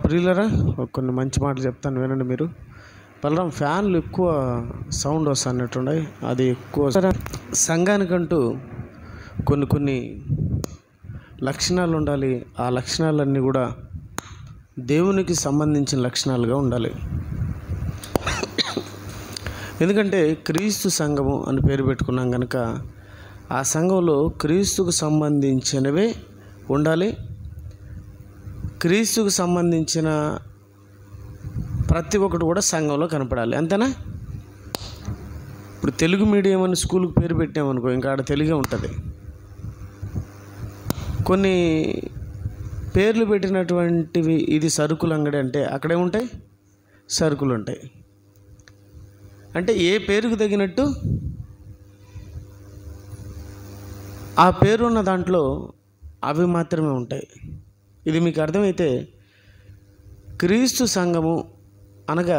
ప్రియులరా, కొన్ని మంచి మాటలు చెప్తాను వినండి మీరు. బలరాం, ఫ్యాన్లు ఎక్కువ సౌండ్ వస్తున్నట్టున్నాయి. అది ఎక్కువ. సంఘానికంటూ కొన్ని లక్షణాలు ఉండాలి. ఆ లక్షణాలన్నీ కూడా దేవునికి సంబంధించిన లక్షణాలుగా ఉండాలి. ఎందుకంటే క్రీస్తు సంఘము అని పేరు పెట్టుకున్నాం కనుక ఆ సంఘంలో క్రీస్తుకు సంబంధించినవే ఉండాలి. క్రీస్తుకు సంబంధించిన ప్రతి ఒక్కటి కూడా సంఘంలో కనపడాలి. అంతేనా? ఇప్పుడు తెలుగు మీడియం అని స్కూల్కి పేరు పెట్టామనుకో, ఇంకా ఆడ తెలుగే ఉంటుంది. కొన్ని పేర్లు పెట్టినటువంటివి, ఇది సరుకులు అంగడి అంటే అక్కడే ఉంటాయి, సరుకులు ఉంటాయి. అంటే ఏ పేరుకు తగినట్టు ఆ పేరున్న దాంట్లో అవి మాత్రమే ఉంటాయి. ఇది మీకు అర్థమైతే క్రీస్తు సంఘము అనగా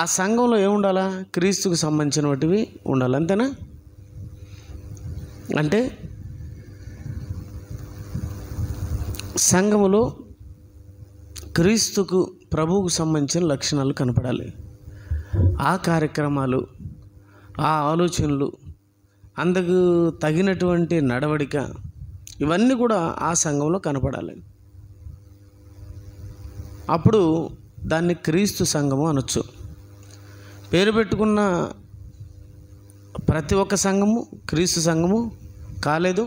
ఆ సంఘంలో ఏముండాలా? క్రీస్తుకు సంబంధించినవి ఉండాలి. అంతేనా? అంటే సంఘములో క్రీస్తుకు, ప్రభువుకు సంబంధించిన లక్షణాలు కనపడాలి. ఆ కార్యక్రమాలు, ఆ ఆలోచనలు, అందుకు తగినటువంటి నడవడిక, ఇవన్నీ కూడా ఆ సంఘంలో కనపడాలి. అప్పుడు దాన్ని క్రీస్తు సంఘము అనొచ్చు. పేరు పెట్టుకున్న ప్రతి ఒక్క సంఘము క్రీస్తు సంఘము కాలేదు.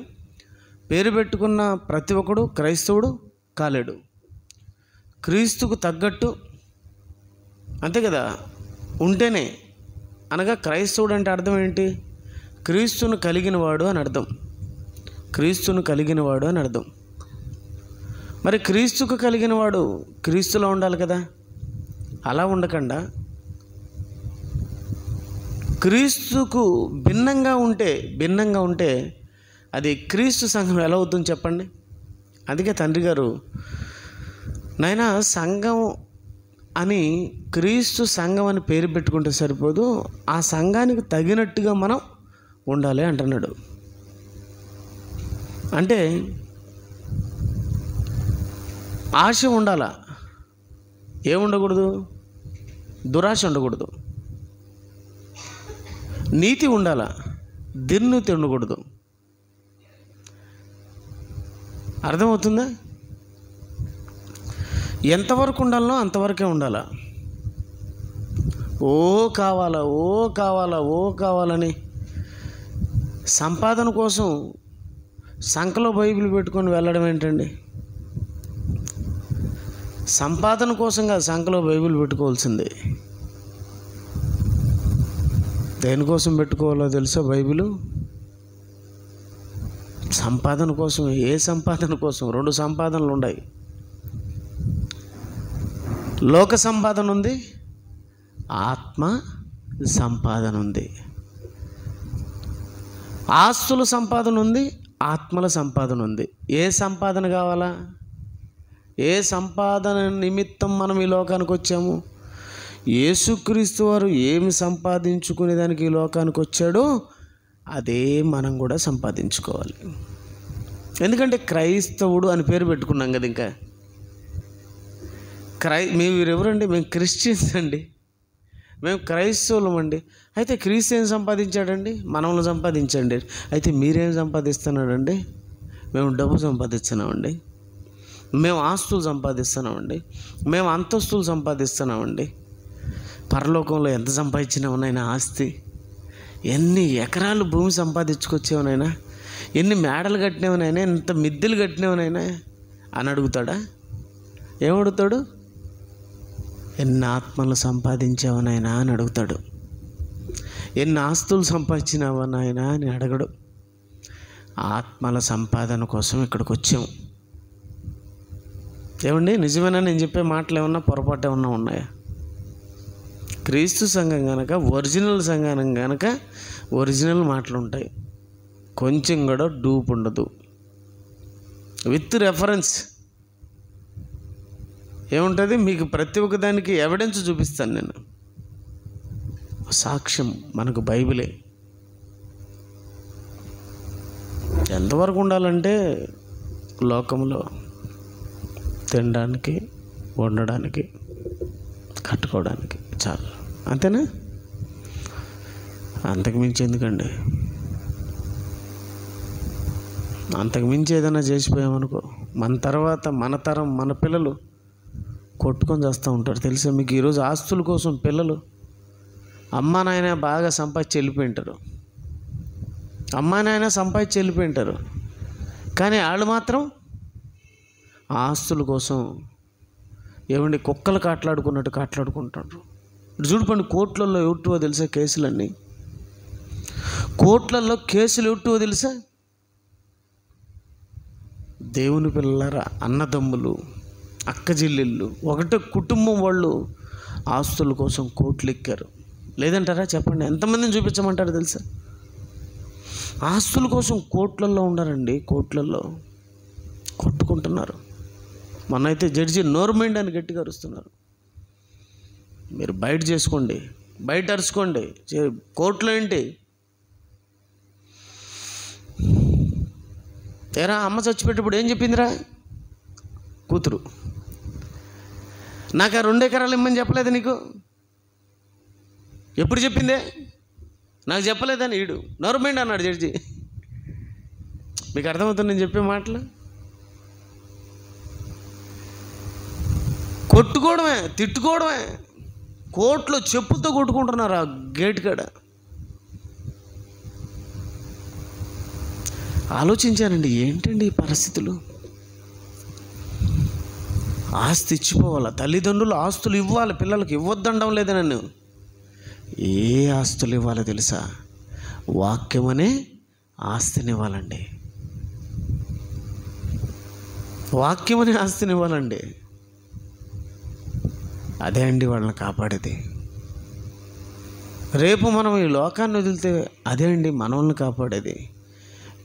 పేరు పెట్టుకున్న ప్రతి ఒక్కడు క్రైస్తవుడు కాలేడు. క్రీస్తుకు తగ్గట్టు, అంతే కదా, ఉంటేనే. అనగా క్రైస్తవుడు అంటే అర్థం ఏంటి? క్రీస్తును కలిగినవాడు అని అర్థం. క్రీస్తును కలిగినవాడు అని అర్థం. మరి క్రీస్తుకు కలిగినవాడు క్రీస్తులో ఉండాలి కదా. అలా ఉండకుండా క్రీస్తుకు భిన్నంగా ఉంటే అది క్రీస్తు సంఘం ఎలా అవుతుందో చెప్పండి. అందుకే తండ్రి గారు, నాయనా, సంఘం అని క్రీస్తు సంఘం అని పేరు పెట్టుకుంటే సరిపోదు, ఆ సంఘానికి తగినట్టుగా మనం ఉండాలి అంటున్నాడు. అంటే ఆశ ఉండాలా? ఏముండకూడదు? దురాశ ఉండకూడదు. నీతి ఉండాలా? దుర్నీతి ఉండకూడదు. అర్థమవుతుందా? ఎంతవరకు ఉండాలనో అంతవరకే ఉండాలా. కావాలని సంపాదన కోసం సంకలో బైబిల్ పెట్టుకొని వెళ్ళడం ఏంటండి? సంపాదన కోసం కాదు సంకలో బైబిల్ పెట్టుకోవాల్సింది. దేనికోసం పెట్టుకోవాలో తెలుసా? బైబిలు సంపాదన కోసం. ఏ సంపాదన కోసం? 2 సంపాదనలు ఉన్నాయి. లోక సంపాదన ఉంది, ఆత్మ సంపాదన ఉంది. ఆస్తుల సంపాదన ఉంది, ఆత్మల సంపాదన ఉంది. ఏ సంపాదన కావాలా? ఏ సంపాదన నిమిత్తం మనం ఈ లోకానికి వచ్చాము? యేసుక్రీస్తు వారు ఏమి సంపాదించుకునేదానికి ఈ లోకానికి వచ్చాడో అదే మనం కూడా సంపాదించుకోవాలి. ఎందుకంటే క్రైస్తవుడు అని పేరు పెట్టుకున్నాం కదా. ఇంకా మీరెవరండి? మేము క్రిస్టియన్స్ అండి, మేము క్రైస్తవులం అండి. అయితే క్రీస్తు ఏం సంపాదించాడండి? మనల్ని సంపాదించండి. అయితే మీరేం సంపాదిస్తున్నాడండి? మేము డబ్బు సంపాదిస్తున్నామండి, మేము ఆస్తులు సంపాదిస్తున్నామండి, మేము అంతస్తులు సంపాదిస్తున్నామండి. పరలోకంలో ఎంత సంపాదించినామనైనా ఆస్తి, ఎన్ని ఎకరాలు భూమి సంపాదించుకొచ్చేవనైనా, ఎన్ని మేడలు కట్టినవనైనా, ఎంత మిద్దెలు కట్టినవనైనా అని అడుగుతాడా? ఏమడుగుతాడు? ఎన్ని ఆత్మలు సంపాదించావనైనా అని అడుగుతాడు. ఎన్ని ఆస్తులు సంపాదించినావనైనా అని అడగడు. ఆత్మల సంపాదన కోసం ఇక్కడికి వచ్చాము. ఏమండి, నిజమేనా నేను చెప్పే మాటలు? ఏమన్నా పొరపాటు ఏమన్నా ఉన్నాయా? క్రీస్తు సంఘం కనుక, ఒరిజినల్ సంఘం కనుక ఒరిజినల్ మాటలు ఉంటాయి. కొంచెం కూడా డూప్ ఉండదు. విత్ రెఫరెన్స్ ఏముంటుంది? మీకు ప్రతి ఒక్క దానికి ఎవిడెన్స్ చూపిస్తాను నేను. సాక్ష్యం మనకు బైబిలే. ఎంతవరకు ఉండాలంటే లోకంలో తినడానికి, వండడానికి, కట్టుకోవడానికి చాలు. అంతేనా? అంతకుమించి ఎందుకండి? అంతకుమించి ఏదైనా చేసిపోయామనుకో, మన తర్వాత మన తరం, మన పిల్లలు కొట్టుకొని చేస్తూ ఉంటారు. తెలుసా మీకు? ఈరోజు ఆస్తుల కోసం పిల్లలు అమ్మా నాయన బాగా సంపాదించి వెళ్ళిపోయింటారు, అమ్మా నాయన సంపాదించి వెళ్ళిపోయింటారు, కానీ వాళ్ళు మాత్రం ఆస్తుల కోసం ఏమండి కుక్కలు కాట్లాడుకున్నట్టు కాట్లాడుకుంటారు. చూడండి, కోర్టులలో ఎవరివో తెలుసా కేసులన్నీ? కోర్టులలో కేసులు ఎవరివో తెలుసా? దేవుని పిల్లలారా, అన్నదమ్ములు, అక్కజిల్లెళ్ళు, ఒకటే కుటుంబం వాళ్ళు ఆస్తుల కోసం కోర్టులు ఎక్కారు. లేదంటారా? చెప్పండి, ఎంతమందిని చూపించమంటారు తెలుసా? ఆస్తుల కోసం కోర్టులలో ఉండారండి, కోర్టులలో కొట్టుకుంటున్నారు. మొన్నైతే జడ్జి నోర్మైండ్ అని గట్టిగా అరుస్తున్నారు. మీరు బయట చేసుకోండి, బయట అరుచుకోండి, కోర్టులో ఏంటి? తేరా అమ్మ చచ్చిపెట్టేప్పుడు ఏం చెప్పిందిరా కూతురు? నాకు ఆ 2 ఎకరాలు ఇమ్మని చెప్పలేదు నీకు? ఎప్పుడు చెప్పిందే? నాకు చెప్పలేదని ఈడు నోర్మైండ్ అన్నాడు జడ్జి. మీకు అర్థమవుతుంది నేను చెప్పే మాటలు? కొట్టుకోవడమే, తిట్టుకోవడమే, కోర్టులో చెప్పుతో కొట్టుకుంటున్నారు ఆ గేట్ కాడ. ఆలోచించానండి, ఏంటండి ఈ పరిస్థితులు? ఆస్తి ఇచ్చిపోవాలా? తల్లిదండ్రులు ఆస్తులు ఇవ్వాలి, పిల్లలకి ఇవ్వద్దనడం లేదు నన్ను. ఏ ఆస్తులు ఇవ్వాలో తెలుసా? వాక్యమనే ఆస్తిని ఇవ్వాలండి, వాక్యమనే ఆస్తిని ఇవ్వాలండి. అదే అండి వాళ్ళని కాపాడేది. రేపు మనం ఈ లోకాన్ని వదిలితే అదే అండి మనల్ని కాపాడేది.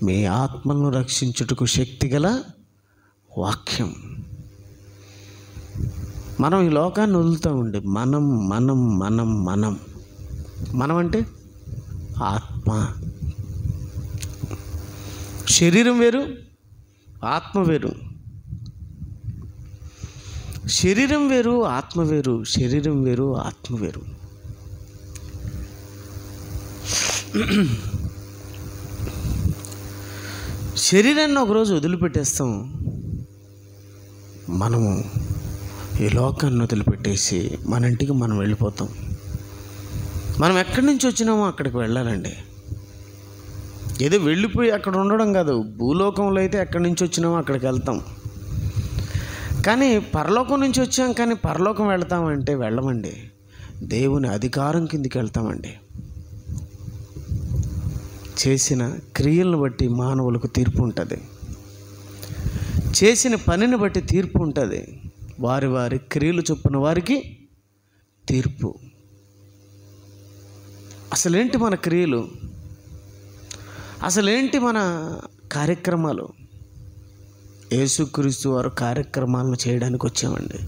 మీ ఆత్మలను రక్షించుటకు శక్తిగల వాక్యం. మనం ఈ లోకాన్ని వదులుతామండి. మనం మనం మనం మనం మనం అంటే ఆత్మ. శరీరం వేరు, ఆత్మ వేరు. శరీరం వేరు, ఆత్మ వేరు. శరీరం వేరు, ఆత్మ వేరు. శరీరాన్ని ఒకరోజు వదిలిపెట్టేస్తాం. మనము ఈ లోకాన్ని వదిలిపెట్టేసి మన ఇంటికి మనం వెళ్ళిపోతాం. మనం ఎక్కడి నుంచి వచ్చినామో అక్కడికి వెళ్ళాలండి. ఏదో వెళ్ళిపోయి అక్కడ ఉండడం కాదు. భూలోకంలో అయితే ఎక్కడి నుంచి వచ్చినామో అక్కడికి వెళ్తాం. కానీ పరలోకం నుంచి వచ్చాం, కానీ పరలోకం వెళ్తామంటే వెళ్ళమండి. దేవుని అధికారం కిందికి వెళ్తామండి. చేసిన క్రియలను బట్టి మానవులకు తీర్పు ఉంటుంది, చేసిన పనిని బట్టి తీర్పు ఉంటుంది. వారి వారి క్రియలు చొప్పున వారికి తీర్పు. అసలేంటి మన క్రియలు? అసలేంటి మన కార్యక్రమాలు? యేసుక్రీస్తు వారు కార్యక్రమాలను చేయడానికి వచ్చామండి.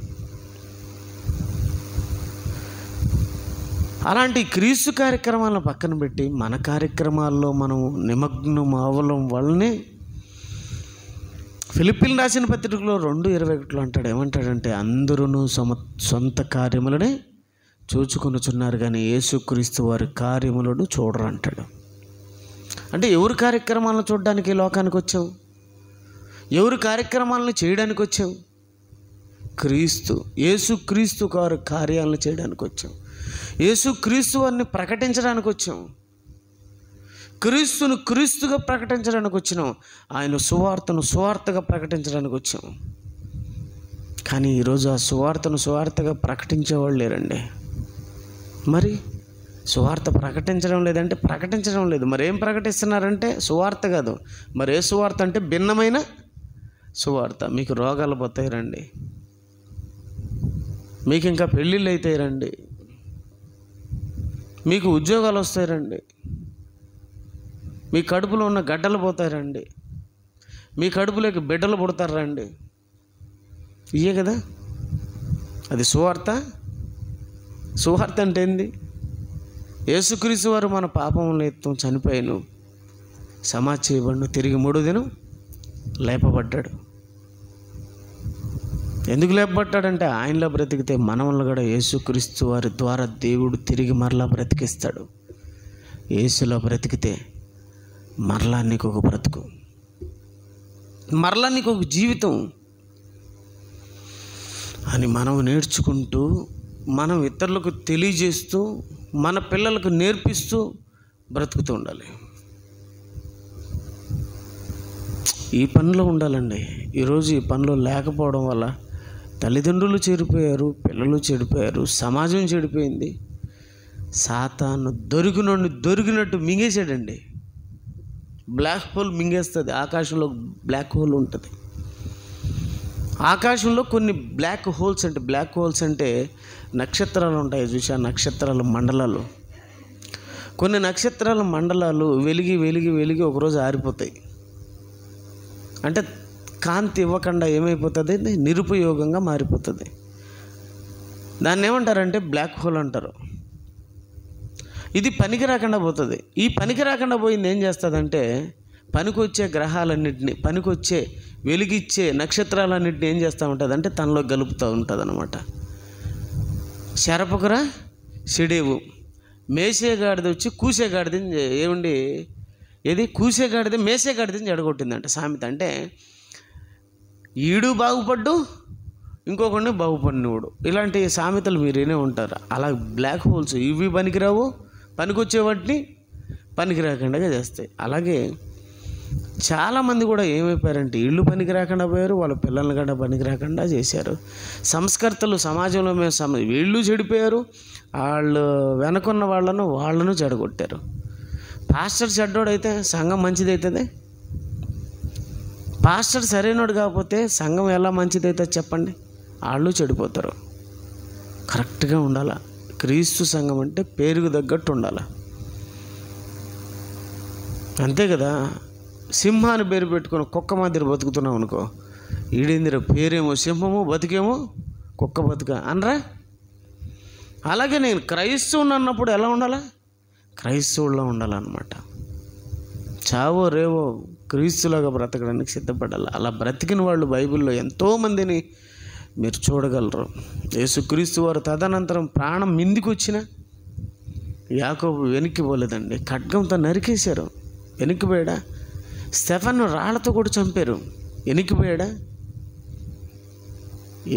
అలాంటి క్రీస్తు కార్యక్రమాలను పక్కన పెట్టి మన కార్యక్రమాల్లో మనం నిమగ్నం అవ్వడం వల్లనే ఫిలిప్పీయులకు రాసిన పత్రికలో 2:21 అంటాడు. ఏమంటాడంటే, అందరూ సొంత కార్యములనే చూచుకొనుచున్నారు కానీ యేసుక్రీస్తు వారి కార్యములను చూడరు అంటాడు. అంటే ఎవరి కార్యక్రమాలను చూడడానికి ఈ లోకానికి వచ్చాం? ఎవరి కార్యక్రమాలను చేయడానికి వచ్చాం? క్రీస్తు, యేసుక్రీస్తు వారి కార్యాలను చేయడానికి వచ్చాం. యేసుక్రీస్తు వారిని ప్రకటించడానికి వచ్చాం. క్రీస్తును క్రీస్తుగా ప్రకటించడానికి వచ్చినాం. ఆయన సువార్తను సువార్తగా ప్రకటించడానికి వచ్చాం. కానీ ఈరోజు ఆ సువార్తను సువార్తగా ప్రకటించేవాళ్ళు లేరండి. మరి సువార్త ప్రకటించడం లేదంటే ప్రకటించడం లేదు. మరి ఏం ప్రకటిస్తున్నారంటే సువార్త కాదు. మరి ఏ సువార్త అంటే భిన్నమైన సువార్త. మీకు రోగాలు పోతాయి రండి, మీకు ఇంకా పెళ్ళిళ్ళు అవుతాయి రండి, మీకు ఉద్యోగాలు వస్తాయి రండి, మీ కడుపులో ఉన్న గడ్డలు పోతాయి రండి, మీ కడుపులోకి బిడ్డలు పుడతారు రండి. ఇయే కదా అది సువార్త. సువార్త అంటే ఏంది? యేసుక్రీస్తు వారు మన పాపముల నిమిత్తం చనిపోయాను, సమాధి చేయబడిను, తిరిగి 3వ దినం లేపబడ్డాడు. ఎందుకు లేపబట్టాడంటే ఆయనలో బ్రతికితే మనల్ని కూడా యేసుక్రీస్తు వారి ద్వారా దేవుడు తిరిగి మరలా బ్రతికిస్తాడు. యేసులో బ్రతికితే మరలా నీకు ఒక బ్రతుకు, మరలా నీకు ఒక జీవితం అని మనం నేర్చుకుంటూ, మనం ఇతరులకు తెలియజేస్తూ, మన పిల్లలకు నేర్పిస్తూ బ్రతుకుతూ ఉండాలి. ఈ పనిలో ఉండాలండి. ఈరోజు ఈ పనిలో లేకపోవడం వల్ల తల్లిదండ్రులు చెడిపోయారు, పిల్లలు చెడిపోయారు, సమాజం చెడిపోయింది. సాతాను దొరికినట్టు మింగేసాడండి. Black hole మింగేస్తుంది. ఆకాశంలో బ్లాక్ హోల్ ఉంటుంది. ఆకాశంలో కొన్ని బ్లాక్ హోల్స్ అంటే నక్షత్రాలు ఉంటాయి చూసా, నక్షత్రాల మండలాలు. కొన్ని నక్షత్రాల మండలాలు వెలిగి ఒకరోజు ఆరిపోతాయి. అంటే కాంతి ఇవ్వకుండా ఏమైపోతుంది, నిరుపయోగంగా మారిపోతుంది. దాన్ని ఏమంటారంటే బ్లాక్ హోల్ అంటారు. ఇది పనికి రాకుండా పోతుంది. ఈ పనికి రాకుండా పోయింది ఏం చేస్తుందంటే, పనికొచ్చే గ్రహాలన్నింటినీ, పనికొచ్చే వెలిగిచ్చే నక్షత్రాలన్నింటినీ ఏం చేస్తూ ఉంటుంది అంటే తనలో గలుపుతూ ఉంటుంది అన్నమాట. శరపకురా చెడేవు, మేసేగాడిది వచ్చి కూసేగాడిది కూసేగాడిది మేసేగాడిదని జడగొట్టిందంట సామెత. అంటే ఈడు బాగుపడ్డు, ఇంకొకడిని బాగుపడినవాడు. ఇలాంటి సామెతలు మీరు వినే ఉంటారు. అలా బ్లాక్ హోల్స్ ఇవి పనికిరావు, పనికొచ్చే వాటిని పనికి రాకుండా చేస్తాయి. అలాగే చాలామంది కూడా ఏమైపోయారంటే ఇళ్ళు పనికి రాకుండా పోయారు, వాళ్ళ పిల్లల్ని కూడా పనికి రాకుండా చేశారు. సంస్కర్తలు సమాజంలో వీళ్ళు చెడిపోయారు, వాళ్ళు వెనకున్న వాళ్ళను చెడగొట్టారు. పాస్టర్ చెడ్డోడైతే సంఘం మంచిది అవుతుంది? పాస్టర్ సరైనోడు కాకపోతే సంఘం ఎలా మంచిది అవుతుంది చెప్పండి? వాళ్ళు చెడిపోతారు. కరెక్ట్గా ఉండాలా. క్రీస్తు సంఘం అంటే పేరుకు తగ్గట్టు ఉండాలి, అంతే కదా. సింహాన్ని పేరు పెట్టుకొని కుక్క మాదిరి బతుకుతున్నాం అనుకో, ఈడేందిరా పేరేమో సింహము బతికేమో కుక్క బతుక అనరా? అలాగే నేను క్రైస్తవుని అన్నప్పుడు ఎలా ఉండాలా? క్రైస్తవుల్లో ఉండాలన్నమాట. చావో రేవో క్రీస్తులాగా బ్రతకడానికి సిద్ధపడాలి. అలా బ్రతికిన వాళ్ళు బైబిల్లో ఎంతోమందిని మీరు చూడగలరు. యేసుక్రీస్తు వారు తదనంతరం ప్రాణం మిందికి వచ్చిన యాకోబు వెనక్కి పోలేదండి, ఖడ్గంతో నరికేశారు, వెనక్కిపోయాడా? స్టెఫను రాళ్లతో కూడా చంపారు, వెనక్కిపోయాడా?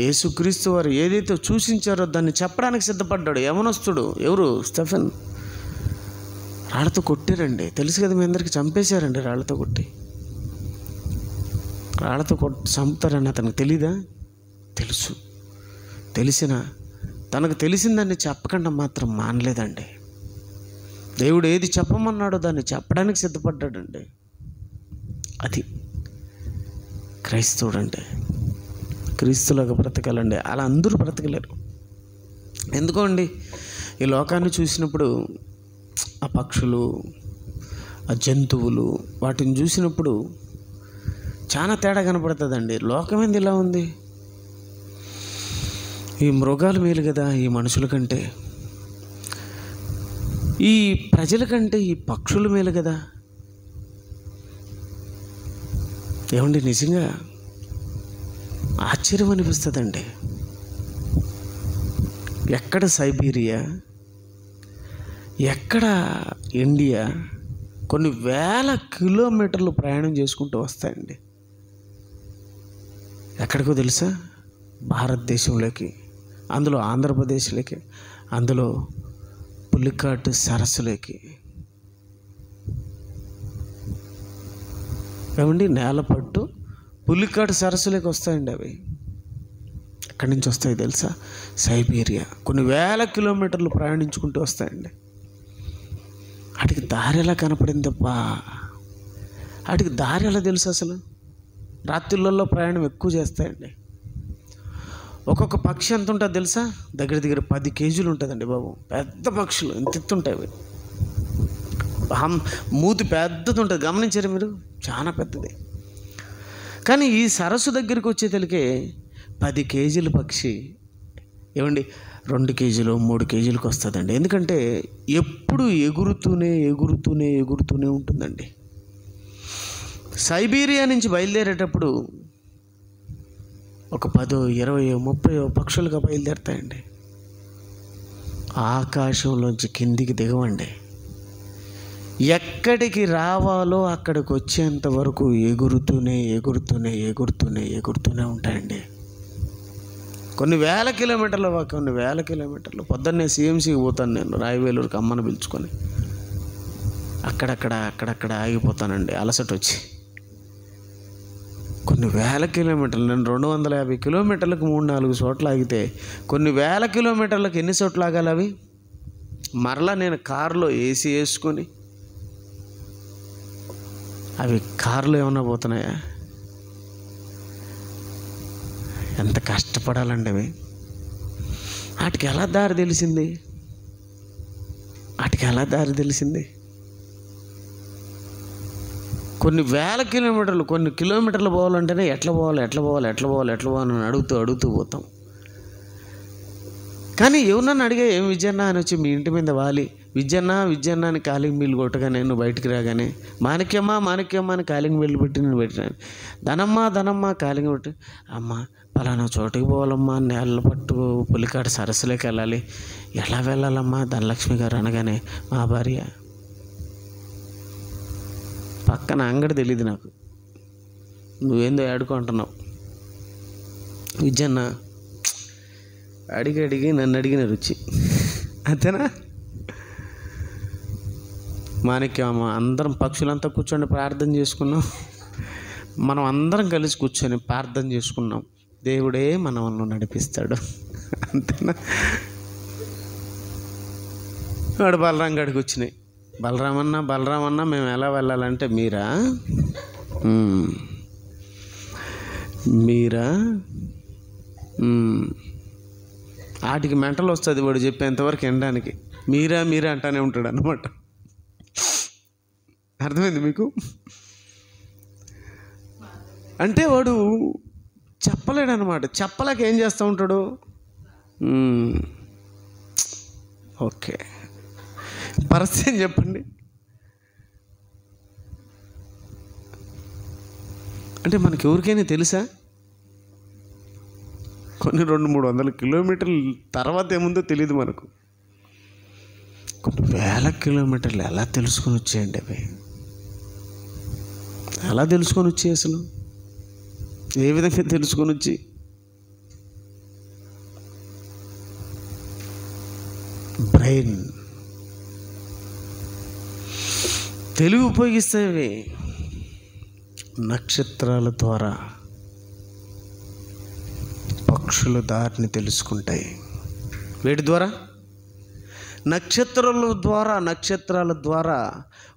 యేసుక్రీస్తు వారు ఏదైతే సూచించారో దాన్ని చెప్పడానికి సిద్ధపడ్డాడు. యవనస్తుడు ఎవరు? స్టెఫన్. రాళ్లతో కొట్టారండి, తెలుసు కదా మీ అందరికీ. చంపేశారండి రాళ్లతో కొట్టి. రాళ్లతో చంపుతారని అతనికి తెలీదా? తెలుసు. తనకు తెలిసిందాన్ని చెప్పకుండా మాత్రం మానలేదండి. దేవుడు ఏది చెప్పమన్నాడో దాన్ని చెప్పడానికి సిద్ధపడ్డాడండి. అది క్రైస్తవుడు అంటే. క్రీస్తులాగా బ్రతకాలండి. అలా అందరూ బ్రతకలేరు. ఎందుకో అండి, ఈ లోకాన్ని చూసినప్పుడు ఆ పక్షులు, ఆ జంతువులు, వాటిని చూసినప్పుడు చాలా తేడా కనపడుతుందండి. లోకం ఏంది ఇలా ఉంది? ఈ మృగాలు మేలు కదా ఈ మనుషుల కంటే, ఈ ప్రజల కంటే ఈ పక్షులు మేలు కదా. ఏమండి, నిజంగా ఆశ్చర్యం అనిపిస్తుందండి. ఎక్కడ సైబీరియా, ఎక్కడ ఇండియా కొన్ని వేల కిలోమీటర్లు ప్రయాణం చేసుకుంటూ వస్తాయండి. ఎక్కడికో తెలుసా? భారతదేశంలోకి, అందులో ఆంధ్రప్రదేశ్లోకి, అందులో పులికాటు సరస్సులోకి. ఏమండి, నేలపట్టు పులికాటు సరస్సులోకి వస్తాయండి. అవి ఎక్కడి నుంచి వస్తాయి తెలుసా? సైబీరియా. కొన్ని వేల కిలోమీటర్లు ప్రయాణించుకుంటూ వస్తాయండి. వాటికి దారి ఎలా కనపడిందబ్బా? వాటికి దారి ఎలా తెలుసు అసలు? రాత్రులలో ప్రయాణం ఎక్కువ చేస్తాయండి. ఒక్కొక్క పక్షి ఎంత ఉంటుంది తెలుసా? దగ్గర 10 కేజీలు ఉంటుందండి బాబు. పెద్ద పక్షులు ఎంత ఎత్తుంటాయి అవి. మూతి పెద్దది ఉంటుంది, గమనించారు మీరు? చాలా పెద్దది. కానీ ఈ సరస్సు దగ్గరికి వచ్చేతలకే 10 కేజీల పక్షి ఏమండి 2 కేజీలు 3 కేజీలకు వస్తుందండి. ఎందుకంటే ఎప్పుడు ఎగురుతూనే ఉంటుందండి. సైబీరియా నుంచి బయలుదేరేటప్పుడు ఒక 10, 20, 30 పక్షులుగా బయలుదేరుతాయండి. ఆకాశంలోంచి కిందికి దిగవండి. ఎక్కడికి రావాలో అక్కడికి వచ్చేంత వరకు ఎగురుతూనే ఎగురుతూనే ఎగురుతూనే ఎగురుతూనే ఉంటాయండి. కొన్ని వేల కిలోమీటర్లు. పొద్దున్నే సిఎంసికి పోతాను నేను, రాయవేలూరుకి అమ్మను పిలుచుకొని. అక్కడక్కడ ఆగిపోతానండి అలసట వచ్చి. కొన్ని వేల కిలోమీటర్లు, నేను 250 కిలోమీటర్లకు 3-4 చోట్ల ఆగితే కొన్ని వేల కిలోమీటర్లకు ఎన్ని చోట్ల ఆగాలి అవి? మరలా నేను కారులో ఏసీ వేసుకొని, అవి కారులో ఏమన్నా పోతున్నాయా? ఎంత కష్టపడాలండి అవి. వాటికి ఎలా దారి తెలిసింది? కొన్ని వేల కిలోమీటర్లు, కొన్ని కిలోమీటర్లు పోవాలంటేనే ఎట్లా పోవాలి అని అడుగుతూ పోతాం. కానీ ఎవరన్నా అడిగే ఏం విజయన్న అని వచ్చి మీ ఇంటి మీద వాలి విజయన్న అని కాలింగ్ బిల్లు కొట్టగానే నువ్వు బయటికి రాగానే మాణిక్యమ్మ అని కాలింగ్ బిల్లు పెట్టి నేను పెట్టినాను. ధనమ్మ కాలింగ్ పెట్టి, అమ్మ పలానా చోటుకి పోవాలమ్మా, నేల పట్టు పులికాడు సరస్సులోకి వెళ్ళాలి, ఎలా వెళ్ళాలమ్మా ధనలక్ష్మి గారు అనగానే మా భార్య పక్కన అంగడి తెలియదు నాకు, నువ్వేందో ఆడుకుంటున్నావు విజయన్న అడిగి నన్ను అడిగిన రుచి అంతేనా? మాణిక్యమ్మ అందరం పక్షులంతా కూర్చొని ప్రార్థన చేసుకున్నాం. మనం అందరం కలిసి కూర్చొని ప్రార్థన చేసుకున్నాం. దేవుడే మనల్ని నడిపిస్తాడు. అంతేనా? వాడు బలరాం గడికి వచ్చినాయి. బలరామన్న మేము ఎలా వెళ్ళాలంటే మీరా వాటికి మెంటలు వస్తుంది వాడు చెప్పేంతవరకు వినడానికి. మీరా అంటానే ఉంటాడు అన్నమాట. అర్థమైంది మీకు? అంటే వాడు చెప్పలేడు అనమాట. చెప్పలేక ఏం చేస్తూ ఉంటాడు? ఓకే, పరిస్థితి చెప్పండి. అంటే మనకి ఎవరికైనా తెలుసా? కొన్ని 200-300 కిలోమీటర్ల తర్వాత ఏముందో తెలియదు మనకు. కొన్ని వేల కిలోమీటర్లు ఎలా తెలుసుకొని వచ్చేయండి అవి? ఎలా తెలుసుకొని వచ్చి, అసలు ఏ విధంగా తెలుసుకొని వచ్చి? బ్రెయిన్ తెలివి ఉపయోగిస్తాయి. నక్షత్రాల ద్వారా పక్షుల దారిని తెలుసుకుంటాయి. వేటి ద్వారా? నక్షత్రాల ద్వారా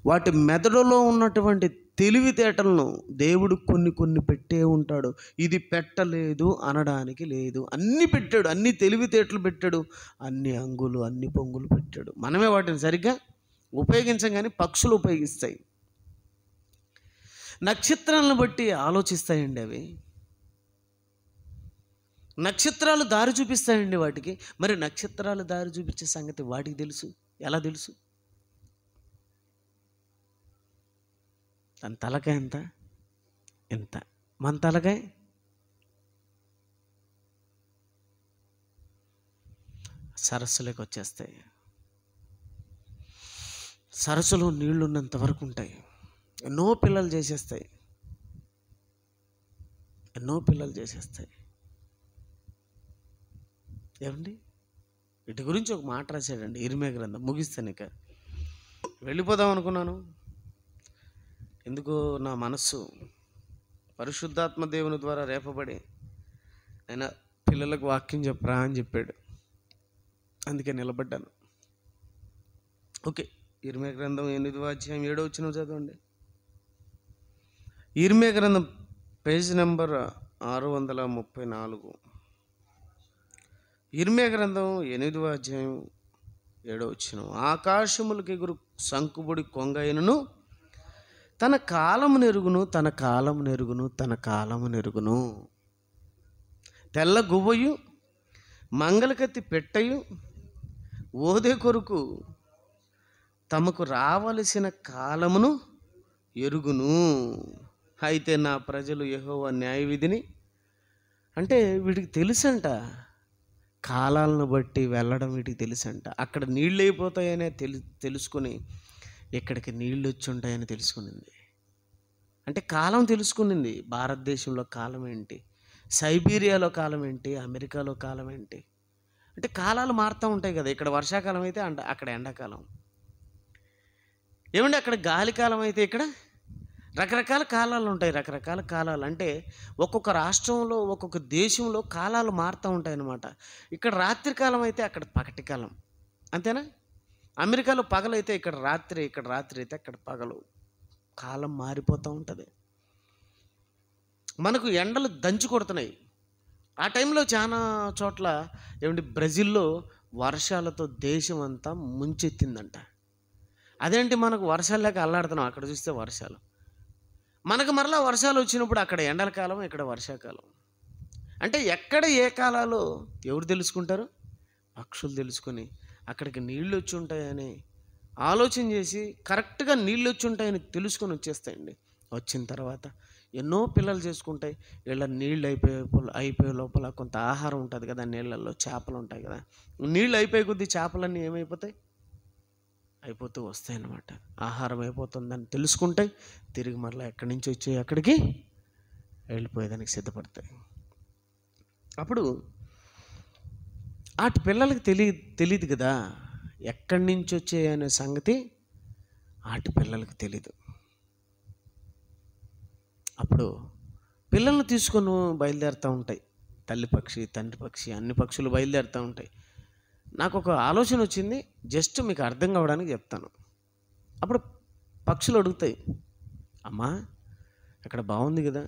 వాటి మెదడులో ఉన్నటువంటి తెలివితేటలను దేవుడు కొన్ని పెట్టే ఉంటాడు. ఇది పెట్టలేదు అనడానికి లేదు. అన్నీ పెట్టాడు, అన్ని తెలివితేటలు పెట్టాడు, అన్ని అంగులు అన్ని పొంగులు పెట్టాడు. మనమే వాటిని సరిగ్గా ఉపయోగించం, కానీ పక్షులు ఉపయోగిస్తాయి. నక్షత్రాలను బట్టి ఆలోచిస్తాయండి అవి. నక్షత్రాలు దారి చూపిస్తాయండి వాటికి. మరి నక్షత్రాలు దారి చూపించే సంగతి వాటికి తెలుసు. ఎలా తెలుసు? తన తలకాయ ఎంత మన తలకాయ సరస్సులోకి వచ్చేస్తాయి. సరస్సులో నీళ్లు ఉన్నంత వరకు ఉంటాయి. ఎన్నో పిల్లలు చేసేస్తాయి. ఏమండి? వీటి గురించి ఒక మాట రాశాడండి ఇర్మియా గ్రంథం. ముగిస్తాను, ఇక వెళ్ళిపోదాం అనుకున్నాను. ఎందుకో నా మనస్సు పరిశుద్ధాత్మ దేవుని ద్వారా రేపబడి ఆయన పిల్లలకు వాక్యం చెప్పరా అని చెప్పాడు. అందుకే నిలబడ్డాను. ఓకే, ఇర్మియా గ్రంథం 8వ అధ్యాయం 7వ వచనం చదవండి. ఇర్మియా గ్రంథం పేజ్ నెంబర్ 634. ఇర్మియా గ్రంథం 8వ అధ్యాయం 7వ వచనం. ఆకాశములకు ఎగురు సంకుబుడి కొంగైనను తన కాలము నెరుగును. తెల్ల గువ్వయు మంగళకత్తి పెట్టయు ఓదే కొరకు తమకు రావలసిన కాలమును ఎరుగును. అయితే నా ప్రజలు యెహోవా న్యాయ విధిని అంటే వీడికి తెలుసంట, కాలాలను బట్టి వెళ్ళడం వీటికి తెలుసంట. అక్కడ నీళ్ళు అయిపోతాయనే తెలుసుకుని ఇక్కడికి నీళ్ళు వచ్చి ఉంటాయని తెలుసుకునింది. అంటే కాలం తెలుసుకునింది. భారతదేశంలో కాలం ఏంటి, సైబీరియాలో కాలం ఏంటి, అమెరికాలో కాలం ఏంటి. అంటే కాలాలు మారుతూ ఉంటాయి కదా. ఇక్కడ వర్షాకాలం అయితే అక్కడ ఎండాకాలం. ఏమంటే అక్కడ గాలికాలం అయితే ఇక్కడ రకరకాల కాలాలు ఉంటాయి. రకరకాల కాలాలు అంటే ఒక్కొక్క రాష్ట్రంలో ఒక్కొక్క దేశంలో కాలాలు మారుతూ ఉంటాయి అన్నమాట. ఇక్కడ రాత్రి కాలం అయితే అక్కడ పగటి కాలం, అంతేనా? అమెరికాలో పగలైతే ఇక్కడ రాత్రి, ఇక్కడ రాత్రి అయితే అక్కడ పగలు. కాలం మారిపోతూ ఉంటుంది. మనకు ఎండలు దంచి కొడుతున్నాయి. ఆ టైంలో చాలా చోట్ల ఏమంటే బ్రెజిల్లో వర్షాలతో దేశం అంతా ముంచెత్తిందంట. అదేంటి, మనకు వర్షాలు లేక అల్లాడుతున్నాం, అక్కడ చూస్తే వర్షాలు. మనకు మరలా వర్షాలు వచ్చినప్పుడు అక్కడ ఎండల కాలం, ఇక్కడ వర్షాకాలం. అంటే ఎక్కడ ఏ కాలాలో ఎవరు తెలుసుకుంటారు? పక్షులు తెలుసుకొని అక్కడికి నీళ్ళు వచ్చి ఉంటాయని ఆలోచన చేసి కరెక్ట్గా నీళ్ళు వచ్చి ఉంటాయని తెలుసుకొని వచ్చేస్తాయండి. వచ్చిన తర్వాత ఎన్నో పిల్లలు చేసుకుంటాయి. వీళ్ళ నీళ్ళు అయిపోయే లోపల కొంత ఆహారం ఉంటుంది కదా, నీళ్ళల్లో చేపలు ఉంటాయి కదా. నీళ్ళు అయిపోయే కొద్దీ చేపలన్నీ ఏమైపోతాయి? అయిపోతూ వస్తాయి అన్నమాట. ఆహారం అయిపోతుందని తెలుసుకుంటాయి. తిరిగి మరలా ఎక్కడి నుంచి వచ్చి అక్కడికి వెళ్ళిపోయేదానికి సిద్ధపడతాయి. అప్పుడు వాటి పిల్లలకి తెలియదు కదా, ఎక్కడి నుంచి వచ్చాయనే సంగతి వాటి పిల్లలకి తెలీదు. అప్పుడు పిల్లల్ని తీసుకొని బయలుదేరుతూ ఉంటాయి. తల్లి పక్షి, తండ్రి పక్షి, అన్ని పక్షులు బయలుదేరుతూ ఉంటాయి. నాకు ఒక ఆలోచన వచ్చింది, జస్ట్ మీకు అర్థం కావడానికి చెప్తాను. అప్పుడు పక్షులు అడుగుతాయి, అమ్మా ఇక్కడ బాగుంది కదా,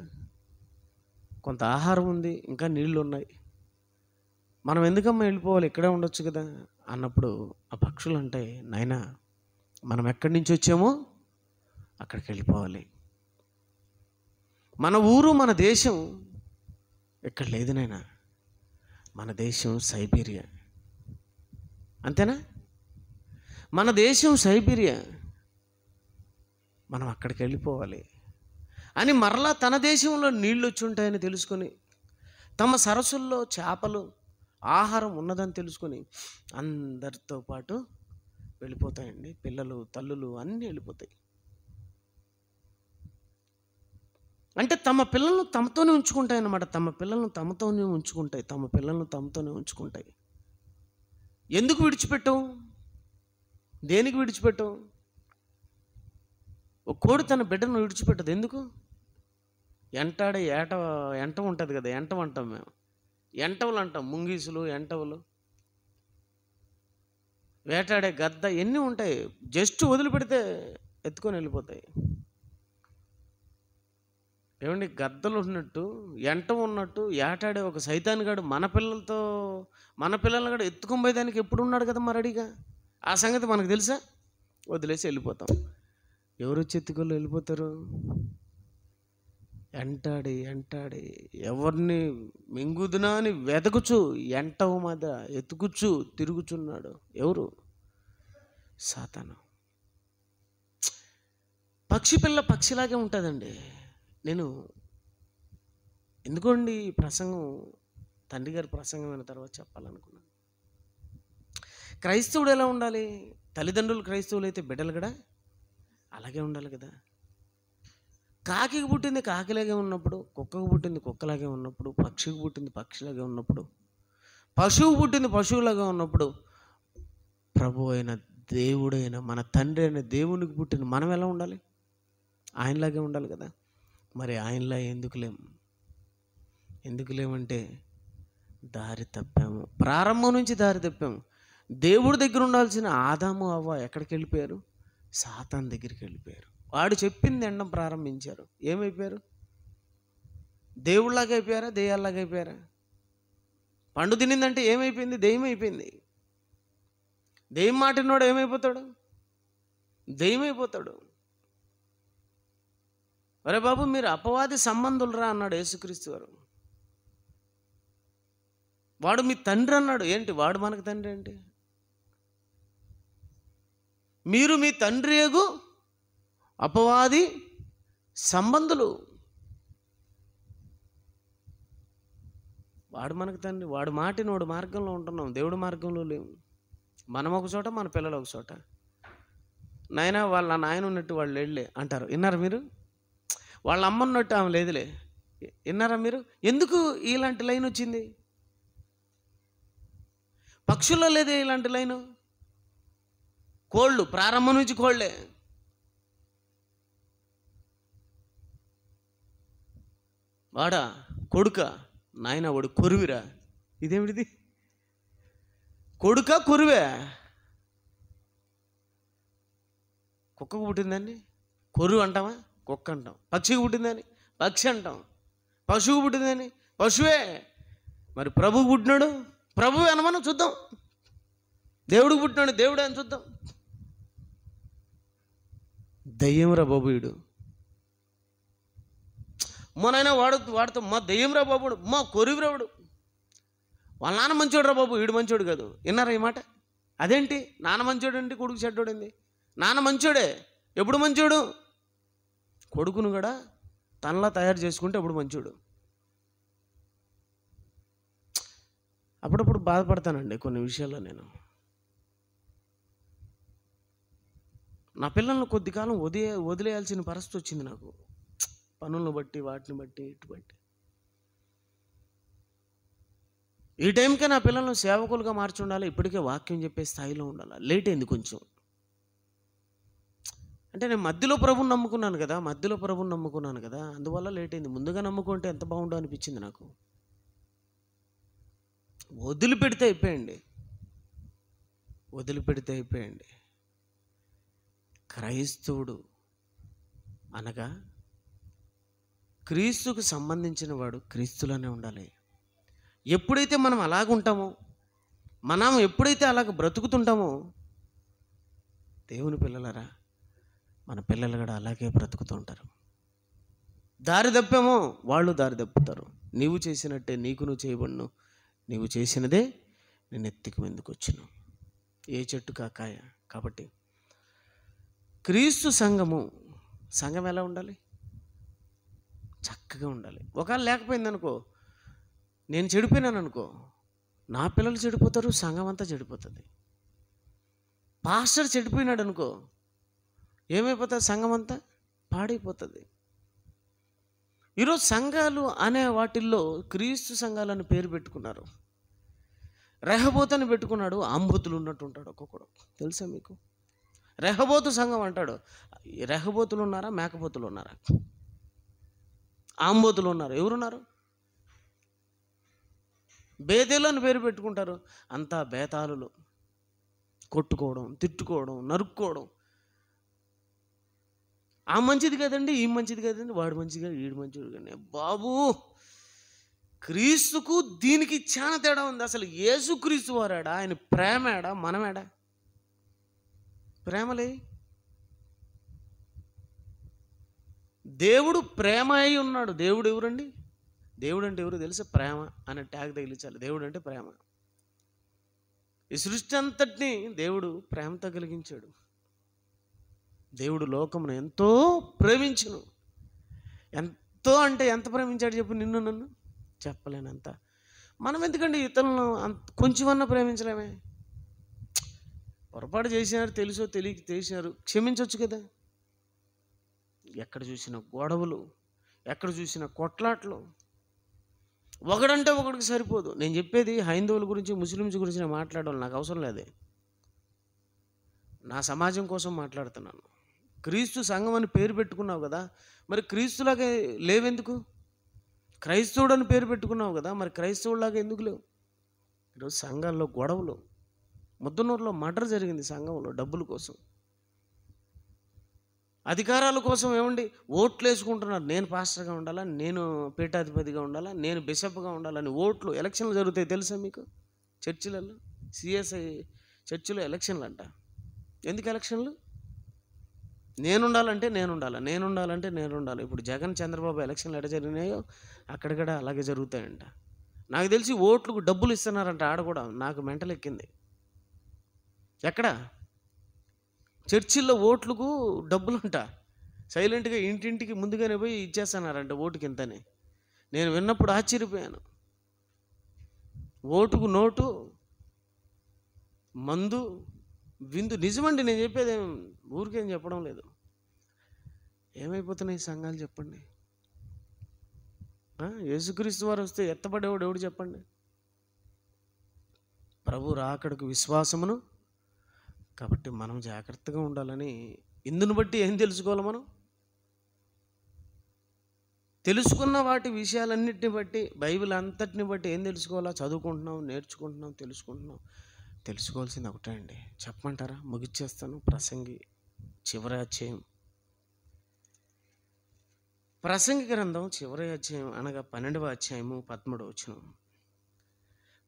కొంత ఆహారం ఉంది, ఇంకా నీళ్ళు ఉన్నాయి, మనం ఎందుకమ్మా వెళ్ళిపోవాలి, ఇక్కడే ఉండొచ్చు కదా అన్నప్పుడు ఆ పక్షులు అంటాయి, నాయనా మనం ఎక్కడి నుంచి వచ్చామో అక్కడికి వెళ్ళిపోవాలి. మన ఊరు, మన దేశం ఇక్కడ లేదు నాయనా, మన దేశం సైబీరియా, అంతేనా? మన దేశం సైబీరియా, మనం అక్కడికి వెళ్ళిపోవాలి అని మరలా తన దేశంలో నీళ్ళు వచ్చి ఉంటాయని తెలుసుకొని, తమ సరస్సుల్లో చేపలు ఆహారం ఉన్నదని తెలుసుకొని అందరితో పాటు వెళ్ళిపోతాయండి. పిల్లలు, తల్లులు అన్నీ వెళ్ళిపోతాయి. అంటే తమ పిల్లలను తమతోనే ఉంచుకుంటాయి అన్నమాట. తమ పిల్లలను తమతోనే ఉంచుకుంటాయి. తమ పిల్లలను తమతోనే ఉంచుకుంటాయి. ఎందుకు విడిచిపెట్టవు? దేనికి విడిచిపెట్టవు? ఒక కోడి తన బిడ్డను విడిచిపెట్టదు. ఎందుకు? ఎంటాడే ఎంట ఉంటుంది కదా, ఎంటం అంటాం మేము, ఎంటవులు అంటాం, ముంగీసులు, ఎంటవులు, వేటాడే గద్ద, ఎన్ని ఉంటాయి. జస్ట్ వదిలిపెడితే ఎత్తుకొని వెళ్ళిపోతాయి. ఏమండి, గద్దలు ఉన్నట్టు, ఎంట ఉన్నట్టు ఏటాడే ఒక సైతాన్గాడు మన పిల్లల్ని కూడా ఎత్తుకొని పోయేదానికి ఎప్పుడు ఉన్నాడు కదా మరి రెడీగా. ఆ సంగతి మనకు తెలుసా? వదిలేసి వెళ్ళిపోతాం. ఎవరు వచ్చి ఎత్తుకొని వెళ్ళిపోతారు? ఎంటాడి ఎవరిని మింగుదునా అని వెతకుచు, ఎంటవు మీద ఎతుకుచు తిరుగుచున్నాడు. ఎవరు? సాతాను. పక్షి పిల్ల పక్షిలాగే ఉంటుందండి. నేను ఎందుకోండి ఈ ప్రసంగం, తండ్రి గారి ప్రసంగం అయిన తర్వాత చెప్పాలనుకున్నాను. క్రైస్తవుడు ఎలా ఉండాలి? తల్లిదండ్రులు క్రైస్తవులు అయితే బిడ్డలు కూడా అలాగే ఉండాలి కదా. కాకికి పుట్టింది కాకిలాగే ఉన్నప్పుడు, కుక్కకు పుట్టింది కుక్కలాగే ఉన్నప్పుడు, పక్షికి పుట్టింది పక్షిలాగే ఉన్నప్పుడు, పశువు పుట్టింది పశువులాగా ఉన్నప్పుడు, ప్రభు అయిన దేవుడైన మన తండ్రి అయిన దేవునికి పుట్టిన మనం ఎలా ఉండాలి? ఆయనలాగే ఉండాలి కదా. మరి ఆయనలా ఎందుకు లేమంటే దారి తప్పాము. ప్రారంభం నుంచి దారి తప్పాము. దేవుడి దగ్గర ఉండాల్సిన ఆదాము అవ్వ ఎక్కడికి వెళ్ళిపోయారు? సాతాను దగ్గరికి వెళ్ళిపోయారు. వాడు చెప్పింది ఎండం ప్రారంభించారు. ఏమైపోయారు? దేవుళ్ళలాగా అయిపోయారా? దెయ్యాల్లాగా అయిపోయారా? పండు తినిందంటే ఏమైపోయింది? దెయ్యం అయిపోయింది. దెయ్యం మాటినోడు ఏమైపోతాడు? దెయ్యం అయిపోతాడు. అరే బాబు, మీరు అపవాది సంబంధులరా అన్నాడు యేసుక్రీస్తు వారు. వాడు మీ తండ్రి అన్నాడు. ఏంటి వాడు మనకు తండ్రి ఏంటి? మీరు మీ తండ్రి యేగు అపవాది సంబంధులు. వాడు మనకు తండ్రి. వాడు మాటిని వాడు మార్గంలో ఉంటున్నాం, దేవుడి మార్గంలో లేవు. మనం ఒక చోట, మన పిల్లలు ఒక చోట. నాయన వాళ్ళ నాయన ఉన్నట్టు వాళ్ళు లేడులే అంటారు. విన్నారా మీరు? వాళ్ళ అమ్మ ఉన్నట్టు ఆమె లేదులే. విన్నారా మీరు? ఎందుకు ఇలాంటి లైన్ వచ్చింది? పక్షుల్లో లేదే ఇలాంటి లైను. కోళ్ళు ప్రారంభం నుంచి కోళ్ళే. వాడా కొడుక, నాయన వాడు కొరువిరా. ఇదేమిటిది? కొడుక కొరువే. కుక్కకు పుట్టిందండి కొరువు అంటామా? కుక్క అంటాం. పక్షికి పుట్టిందని పక్షి అంటాం. పశువుకు పుట్టిందని పశువే. మరి ప్రభువు పుట్టినాడు, ప్రభువు అనమనం చూద్దాం. దేవుడికి పుట్టినాడు, దేవుడు అని చూద్దాం. దయ్యంరా బాబు వీడు. మొనైనా వాడుతూ మా దయ్యంరా బాబుడు, మా కొరివిరావుడు, వాళ్ళ నాన్న మంచోడు రా బాబు, వీడు మంచోడు కాదు. విన్నారా ఈ మాట? అదేంటి నాన్న మంచోడు అంటే కొడుకు చెడ్డోడింది? నాన్న మంచోడే. ఎప్పుడు మంచోడు? కొడుకును కూడా తనలా తయారు చేసుకుంటే ఎప్పుడు మంచోడు. అప్పుడప్పుడు బాధపడతానండి కొన్ని విషయాల్లో. నేను నా పిల్లల్ని కొద్ది కాలం వదిలేయాల్సిన పరిస్థితి వచ్చింది నాకు, పనులను బట్టి, వాటిని బట్టి, ఇటు బట్టి. ఈ టైంకే నా పిల్లలను సేవకులుగా మార్చి ఉండాలి, ఇప్పటికే వాక్యం చెప్పే స్థాయిలో ఉండాలి. లేట్ అయింది కొంచెం. అంటే నేను మధ్యలో ప్రభుని నమ్ముకున్నాను కదా, అందువల్ల లేట్ అయింది. ముందుగా నమ్ముకుంటే ఎంత బాగుండో అనిపించింది నాకు. వదిలిపెడితే అయిపోయండి. క్రైస్తవుడు అనగా క్రీస్తుకు సంబంధించిన వాడు క్రీస్తులోనే ఉండాలి. ఎప్పుడైతే మనం అలాగుంటామో, మనం ఎప్పుడైతే అలాగ బ్రతుకుతుంటామో, దేవుని పిల్లలరా, మన పిల్లలు కూడా అలాగే బ్రతుకుతూ ఉంటారు. దారి తప్పామో వాళ్ళు దారి తప్పుతారు. నీవు చేసినట్టే నీకు నువ్వు చేయబడును, నీవు చేసినదే నేను ఎత్తికి ముందుకు వచ్చును. ఏ చెట్టు కాకాయ. కాబట్టి క్రీస్తు సంఘం ఎలా ఉండాలి? చక్కగా ఉండాలి. ఒకవేళ లేకపోయిందనుకో, నేను చెడిపోయినాను అనుకో, నా పిల్లలు చెడిపోతారు, సంఘం అంతా చెడిపోతుంది. పాస్టర్ చెడిపోయినాడు అనుకో, ఏమైపోతుంది? సంఘం అంతా పాడైపోతుంది. ఈరోజు సంఘాలు అనే వాటిల్లో క్రీస్తు సంఘాలను పేరు పెట్టుకున్నారు. రెహబోతని పెట్టుకున్నాడు. ఆంబోతులు ఉన్నట్టు ఉంటాడు ఒక్కొక్కడు. తెలుసా మీకు? రెహబోతు సంఘం అంటాడు. రెహబోతులు ఉన్నారా? మేకపోతులు ఉన్నారా? ఆంబోతులు ఉన్నారు. ఎవరున్నారు? బేతేలు అని పేరు పెట్టుకుంటారు. అంతా బేతాళులు. కొట్టుకోవడం, తిట్టుకోవడం, నరుక్కోవడం. ఆ మంచిది కదండి, ఈ మంచిది కదండి, వాడు మంచిగా, వీడు మంచిది కానీ. బాబు, క్రీస్తుకు దీనికి చాలా తేడా ఉంది. అసలు యేసుక్రీస్తు వారాడా? ఆయన ప్రేమేడా? మనమేడా? ప్రేమలే. దేవుడు ప్రేమ అయి ఉన్నాడు. దేవుడు ఎవరండి? దేవుడు అంటే ఎవరు తెలుసా? ప్రేమ అనే ట్యాగ్ తగిలించాలి. దేవుడు అంటే ప్రేమ. ఈ సృష్టి అంతటిని దేవుడు ప్రేమతో కలిగించాడు. దేవుడు లోకమును ఎంతో ప్రేమించును. ఎంతో అంటే ఎంత ప్రేమించాడు చెప్పు? నిన్ను నన్ను చెప్పలేనంత. మనం ఎందుకండి ఇతరులను కొంచెమన్నా ప్రేమించలేమే? పొరపాటు చేసినారు, తెలుసో తెలియక చేసినారు, క్షమించవచ్చు కదా. ఎక్కడ చూసిన గొడవలు, ఎక్కడ చూసిన కొట్లాట్లు. ఒకడంటే ఒకడికి సరిపోదు. నేను చెప్పేది హైందవుల గురించి, ముస్లిమ్స్ గురించి నేను మాట్లాడాలి, నాకు అవసరం లేదే. నా సమాజం కోసం మాట్లాడుతున్నాను. క్రీస్తు సంఘం అని పేరు పెట్టుకున్నావు కదా, మరి క్రీస్తులాగా లేవెందుకు? క్రైస్తవుడు అని పేరు పెట్టుకున్నావు కదా, మరి క్రైస్తవులాగా ఎందుకు లేవు? ఈరోజు సంఘాల్లో గొడవలు. ముద్దనూరులో మర్డర్ జరిగింది సంఘంలో, డబ్బుల కోసం, అధికారాల కోసం. ఏమండి, ఓట్లు వేసుకుంటున్నారు. నేను పాస్టర్గా ఉండాలా, నేను పీఠాధిపతిగా ఉండాలా, నేను బిషప్గా ఉండాలని ఓట్లు. ఎలక్షన్లు జరుగుతాయి తెలుసా మీకు? చర్చిలలో, సిఎస్ఐ చర్చిలో ఎలక్షన్లు అంట. ఎందుకు ఎలక్షన్లు? నేనుండాలంటే నేను ఉండాలి. ఇప్పుడు జగన్ చంద్రబాబు ఎలక్షన్లు ఎక్కడ జరిగినాయో అక్కడిక్కడ అలాగే జరుగుతాయంట. నాకు తెలిసి ఓట్లకు డబ్బులు ఇస్తున్నారంట. ఆడ కూడా నాకు మెంటల్ ఎక్కింది. ఎక్కడ? చర్చిల్లో ఓట్లకు డబ్బులంట. సైలెంట్గా ఇంటింటికి ముందుగానే పోయి ఇచ్చేస్తున్నారంట ఓటుకి ఇంతని. నేను విన్నప్పుడు ఆశ్చర్యపోయాను. ఓటుకు నోటు, మందు, విందు. నిజమండి, నేను చెప్పేది ఊరికేం చెప్పడం లేదు. ఏమైపోతున్నాయి సంఘాలు చెప్పండి? యేసుక్రీస్తు వారు వస్తే ఎత్తపడేవాడు ఎవడు చెప్పండి? ప్రభు రాకడకు విశ్వాసమును. కాబట్టి మనం జాగ్రత్తగా ఉండాలని, ఇందును బట్టి ఏం తెలుసుకోవాలి? మనం తెలుసుకున్న వాటి విషయాలన్నిటిని బట్టి, బైబిల్ అంతటిని బట్టి ఏం తెలుసుకోవాలా? చదువుకుంటున్నాం, నేర్చుకుంటున్నాం, తెలుసుకుంటున్నాం. తెలుసుకోవాల్సింది ఒకటే అండి. చెప్పమంటారా? ముగిచ్చేస్తాను. ప్రసంగి చివరి అధ్యాయం, ప్రసంగి గ్రంథం చివరి అధ్యాయం అనగా 12వ అధ్యాయము 13వ వచనం.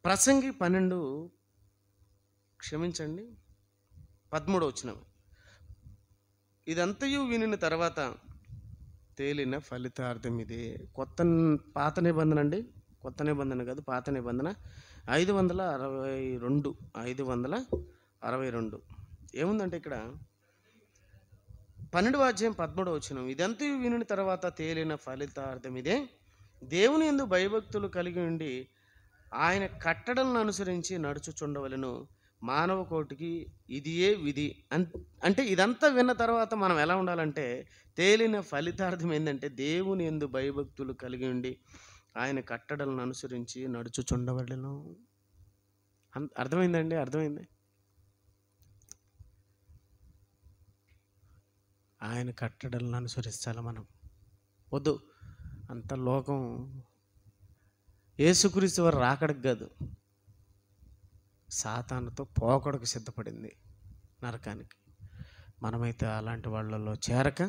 ప్రసంగి 12, క్షమించండి, 13వ వచనం. ఇదంతయు వినిన తర్వాత తేలిన ఫలితార్థం ఇదే. పాత నిబంధన అండి, కొత్త నిబంధన కాదు, పాత నిబంధన 562 ఏముందంటే ఇక్కడ 12వ అధ్యాయం 13వ వచనం. ఇదంతా వినిన తర్వాత తేలిన ఫలితార్థం ఇదే, దేవుని యందు భయభక్తులు కలిగి ఉండి ఆయన కట్టడలను అనుసరించి నడుచుచుండవలెను. మానవ కోటికి ఇదియే విధి. అంటే ఇదంతా విన్న తర్వాత మనం ఎలా ఉండాలంటే, తేలిన ఫలితార్థం ఏంటంటే దేవుని యందు భయభక్తులు కలిగి ఉండి ఆయన కట్టడలను అనుసరించి నడుచుచుండవలెను. అర్థమైందండి? అర్థమైంది? ఆయన కట్టడలను అనుసరించాలి మనం. వద్దు, అంత లోకం యేసుక్రీస్తు వారు రాకడకు కాదు, సాతానుతో పోకడకు సిద్ధపడింది, నరకానికి. మనమైతే అలాంటి వాళ్ళలో చేరక,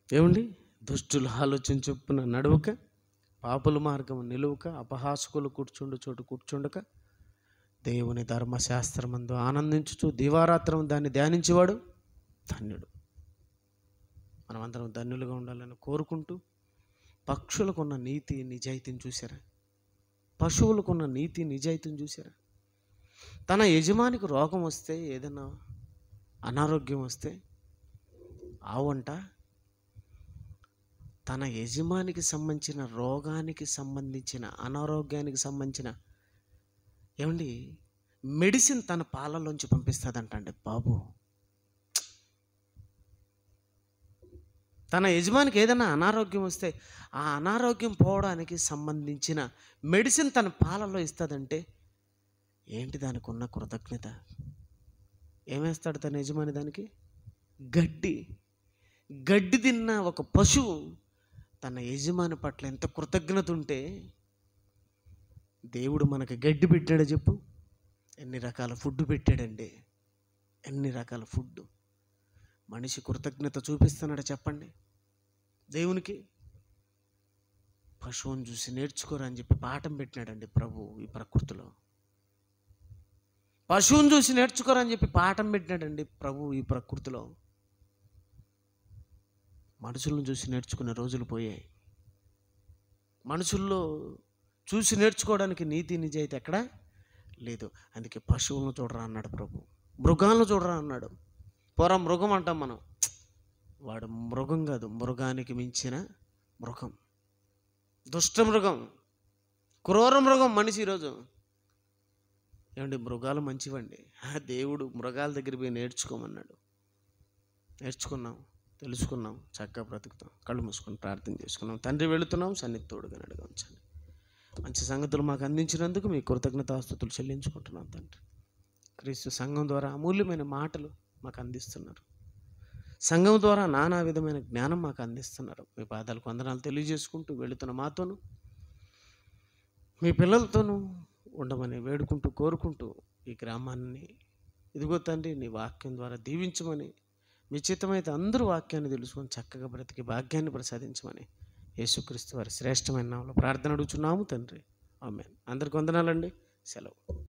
ఏమండి, దుష్టుల ఆలోచన చొప్పున నడవక, పాపుల మార్గం నిలువక, అపహాసకులు కూర్చుండు చోటు కూర్చుండక, దేవుని ధర్మశాస్త్రమందు ఆనందించుచు దివారాత్రం దాన్ని ధ్యానించేవాడు ధన్యుడు. మనమందరం ధన్యులుగా ఉండాలని కోరుకుంటూ, పక్షులకున్న నీతి నిజాయితీని చూసారా? పశువులకున్న నీతి నిజాయితీని చూసారా? తన యజమానికి రోగం వస్తే, ఏదైనా అనారోగ్యం వస్తే, ఆవంట తన యజమానికి సంబంధించిన రోగానికి సంబంధించిన, అనారోగ్యానికి సంబంధించిన, ఏమండి, మెడిసిన్ తన పాలలోంచి పంపిస్తుందంటండి బాబు. తన యజమానికి ఏదైనా అనారోగ్యం వస్తే ఆ అనారోగ్యం పోవడానికి సంబంధించిన మెడిసిన్ తన పాలలో ఇస్తుందంటే ఏంటి దానికి ఉన్న కృతజ్ఞత? ఏమేస్తాడు తన యజమాని దానికి? గడ్డి తిన్న ఒక పశువు తన యజమాని పట్ల ఎంత కృతజ్ఞత ఉంటే, దేవుడు మనకి గడ్డి పెట్టాడు చెప్పు. ఎన్ని రకాల ఫుడ్ పెట్టాడండి, ఎన్ని రకాల ఫుడ్. మనిషి కృతజ్ఞత చూపిస్తున్నాడు చెప్పండి దేవునికి? పశువుని చూసి నేర్చుకోరా అని చెప్పి పాఠం పెట్టినాడండి ప్రభు ఈ ప్రకృతిలో. పశువుని చూసి నేర్చుకోరా అని చెప్పి పాఠం పెట్టినాడండి ప్రభు ఈ ప్రకృతిలో. మనుషులను చూసి నేర్చుకునే రోజులు పోయాయి. మనుషుల్లో చూసి నేర్చుకోవడానికి నీతి నిజాయితీ ఎక్కడా లేదు. అందుకే పశువులను చూడరా అన్నాడు ప్రభు, మృగాలను చూడరా అన్నాడు. పోరా మృగం అంటాం మనం, వాడు మృగం కాదు, మృగానికి మించిన మృగం, దుష్ట మృగం, క్రూర మృగం మనిషి ఈరోజు. ఏమండి, మృగాలు మంచివండి. దేవుడు మృగాల దగ్గర పోయి నేర్చుకోమన్నాడు. నేర్చుకున్నాం, తెలుసుకున్నాం, చక్కగా బ్రతుకుతాం. కళ్ళు మూసుకొని ప్రార్థన చేసుకున్నాం. తండ్రి, వెళుతున్నాం, సన్నిధి తోడుగా నడుగా ఉంచండి. మంచి సంగతులు మాకు అందించినందుకు మీ కృతజ్ఞతాస్తుతులు చెల్లించుకుంటున్నాం తండ్రి. క్రీస్తు సంఘం ద్వారా అమూల్యమైన మాటలు మాకు అందిస్తున్నారు. సంఘం ద్వారా నానా విధమైన జ్ఞానం మాకు అందిస్తున్నారు. మీ పాదాలకు వందనాలు తెలియజేసుకుంటూ వెళుతున్న మాతోనూ మీ పిల్లలతోనూ ఉండమని వేడుకుంటూ కోరుకుంటూ, ఈ గ్రామాన్ని ఇదిగో తండ్రి నీ వాక్యం ద్వారా దీవించమని, మీ చిత్తమైతే అందరూ వాక్యాన్ని తెలుసుకొని చక్కగా బ్రతికి భాగ్యాన్ని ప్రసాదించమని యేసుక్రీస్తు వారి శ్రేష్టమైన నామములో ప్రార్థన అడుగుచున్నాము తండ్రి. ఆమేన్. అందరికి వందనాలండి. సెలవు.